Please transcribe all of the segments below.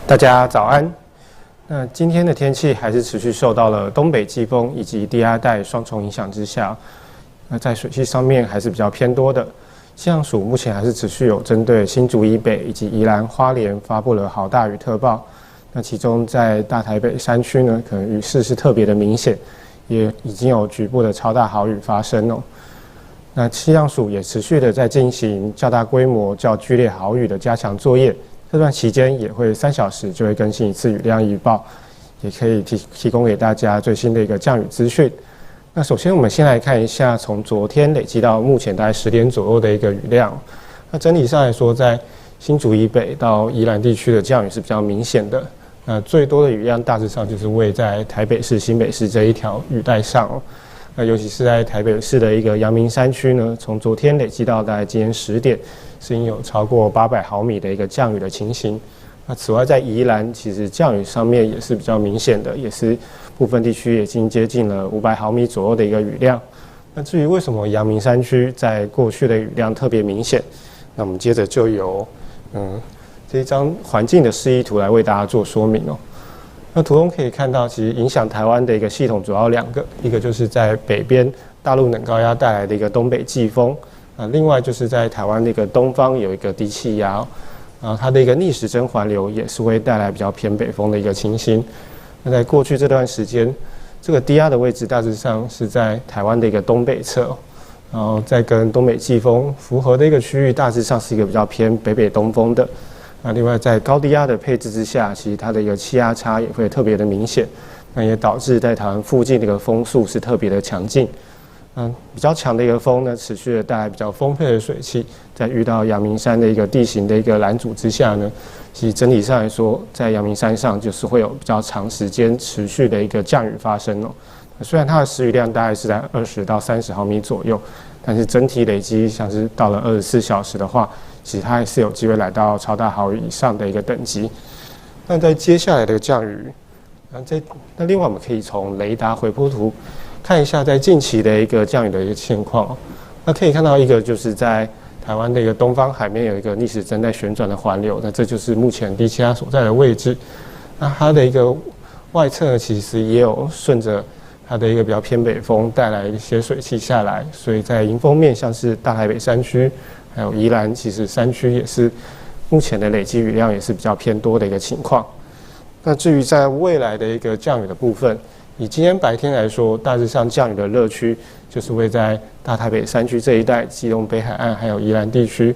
大家早安。那今天的天气还是持续受到了东北季风以及低压带双重影响之下，那在水汽上面还是比较偏多的。气象署目前还是持续有针对新竹以北以及宜兰花莲发布了豪大雨特报。那其中在大台北山区呢，可能雨势是特别的明显，也已经有局部的超大豪雨发生哦。那气象署也持续的在进行较大规模、较剧烈豪雨的加强作业。这段期间也会3小时就会更新一次雨量预报，也可以提供给大家最新的一个降雨资讯。那首先我们先来看一下从昨天累积到目前大概10点左右的一个雨量。那整体上来说，在新竹以北到宜兰地区的降雨是比较明显的。那最多的雨量大致上就是位在台北市、新北市这一条雨带上哦。那尤其是在台北市的一个阳明山区呢，从昨天累积到大概今天10点，是有超过800毫米的一个降雨的情形。那此外，在宜兰其实降雨上面也是比较明显的，也是部分地区已经接近了500毫米左右的一个雨量。那至于为什么阳明山区在过去的雨量特别明显，那我们接着就由这一张环境的示意图来为大家做说明哦。那图中可以看到，其实影响台湾的一个系统主要2个，一个就是在北边大陆冷高压带来的一个东北季风，另外就是在台湾的一个东方有一个低气压，它的一个逆时针环流也是会带来比较偏北风的一个情形。那在过去这段时间，这个低压的位置大致上是在台湾的一个东北侧，然后在跟东北季风符合的一个区域，大致上是一个比较偏北北东风的。那另外，在高低压的配置之下，其实它的一个气压差也会特别的明显，那也导致在台湾附近的一个风速是特别的强劲。比较强的一个风呢，持续的带来比较丰沛的水汽，在遇到阳明山的一个地形的一个拦阻之下呢，其实整体上来说，在阳明山上就是会有比较长时间持续的一个降雨发生哦。虽然它的时雨量大概是在20到30毫米左右，但是整体累积像是到了24小时的话，其实它还是有机会来到超大豪雨以上的一个等级。那在接下来的降雨，那另外我们可以从雷达回波图看一下在近期的一个降雨的一个现况。那可以看到一个就是在台湾的一个东方海面有一个逆时针在旋转的环流，那这就是目前低气压所在的位置。那它的一个外侧其实也有顺着它的一个比较偏北风带来一些水汽下来，所以在迎风面像是大台北山区还有宜兰，其实山区也是目前的累积雨量也是比较偏多的一个情况。那至于在未来的一个降雨的部分，以今天白天来说，大致上降雨的热区就是会在大台北山区这一带、基隆北海岸还有宜兰地区，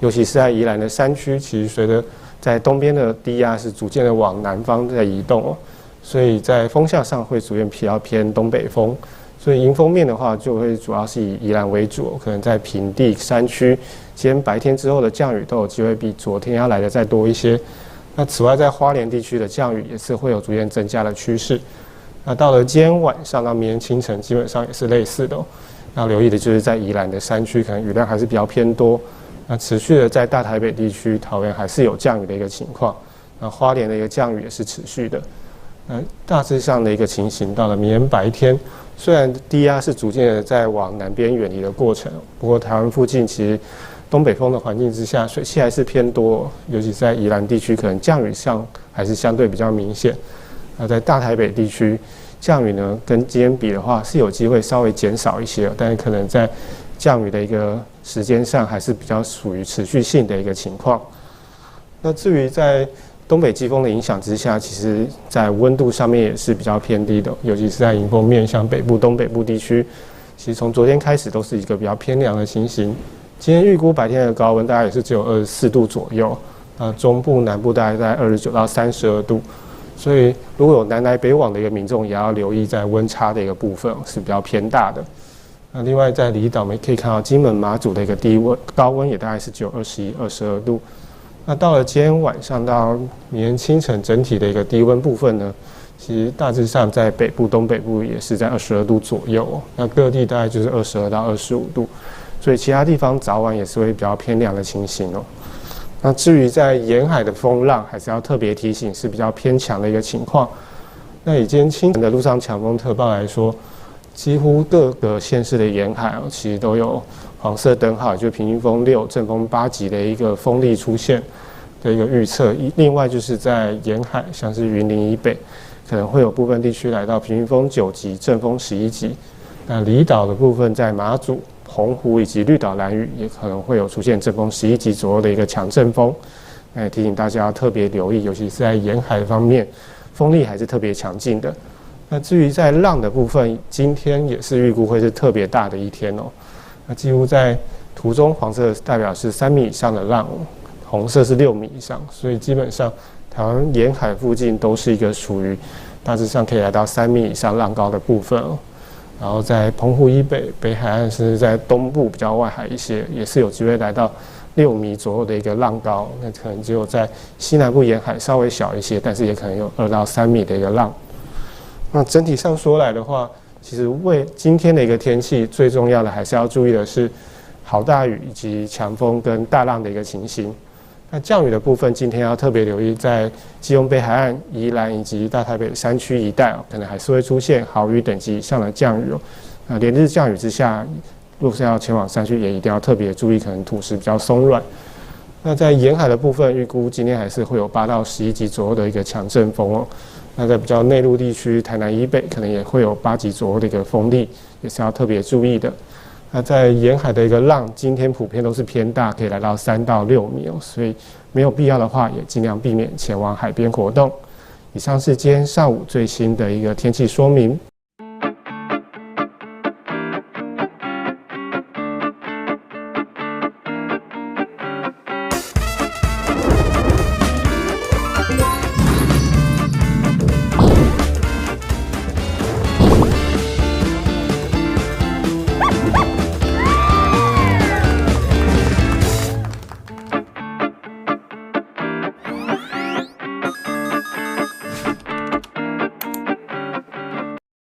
尤其是在宜兰的山区，其实随着在东边的低压是逐渐的往南方在移动哦，所以在风向上会逐渐比较偏东北风。所以迎风面的话，就会主要是以宜兰为主，可能在平地山区，今天白天之后的降雨都有机会比昨天要来的再多一些。那此外，在花莲地区的降雨也是会有逐渐增加的趋势。那到了今天晚上到明天清晨，基本上也是类似的哦。要留意的就是在宜兰的山区，可能雨量还是比较偏多。那持续的在大台北地区、桃园还是有降雨的一个情况。那花莲的一个降雨也是持续的。大致上的一个情形，到了明天白天，虽然低压是逐渐的在往南边远离的过程，不过台湾附近其实东北风的环境之下，水汽还是偏多，尤其是在宜兰地区，可能降雨上还是相对比较明显。那在大台北地区，降雨呢跟今天比的话，是有机会稍微减少一些，但是可能在降雨的一个时间上，还是比较属于持续性的一个情况。那至于在东北季风的影响之下，其实在温度上面也是比较偏低的，尤其是在迎风面，像北部、东北部地区，其实从昨天开始都是一个比较偏凉的情形。今天预估白天的高温大概也是只有24度左右，中部、南部大概在29到32度，所以如果有南来北往的一个民众，也要留意在温差的一个部分是比较偏大的。那另外在离岛，我们可以看到金门、马祖的一个高温也大概是只有21、22度。那到了今天晚上到明天清晨，整体的一个低温部分呢，其实大致上在北部、东北部也是在22度左右，那各地大概就是22到25度，所以其他地方早晚也是会比较偏凉的情形哦。那至于在沿海的风浪，还是要特别提醒是比较偏强的一个情况。那以今天清晨的陆上强风特报来说，几乎各个县市的沿海其实都有黄色灯号，就平均风6、阵风8级的一个风力出现。的一个预测。另外就是在沿海，像是云林以北，可能会有部分地区来到平均风9级，阵风11级。那离岛的部分，在马祖、澎湖以及绿岛、兰屿，也可能会有出现阵风11级左右的一个强阵风。提醒大家要特别留意，尤其是在沿海方面，风力还是特别强劲的。那至于在浪的部分，今天也是预估会是特别大的一天哦。那几乎在图中黄色代表是3米以上的浪，红色是6米以上，所以基本上台湾沿海附近都是一个属于大致上可以来到3米以上浪高的部分哦。然后在澎湖以北、北海岸，甚至在东部比较外海一些，也是有机会来到6米左右的一个浪高。那可能只有在西南部沿海稍微小一些，但是也可能有2到3米的一个浪。那整体上说来的话，其实为今天的一个天气，最重要的还是要注意的是豪大雨以及强风跟大浪的一个情形。那降雨的部分，今天要特别留意，在基隆北海岸、宜兰以及大台北山区一带可能还是会出现豪雨等级以上的降雨哦。连日降雨之下，若是要前往山区，也一定要特别注意，可能土石比较松软。那在沿海的部分，预估今天还是会有8到11级左右的一个强阵风哦。那在比较内陆地区，台南以北可能也会有8级左右的一个风力，也是要特别注意的。那在沿海的一个浪，今天普遍都是偏大，可以来到3到6米哦，所以没有必要的话，也尽量避免前往海边活动。以上是今天上午最新的一个天气说明。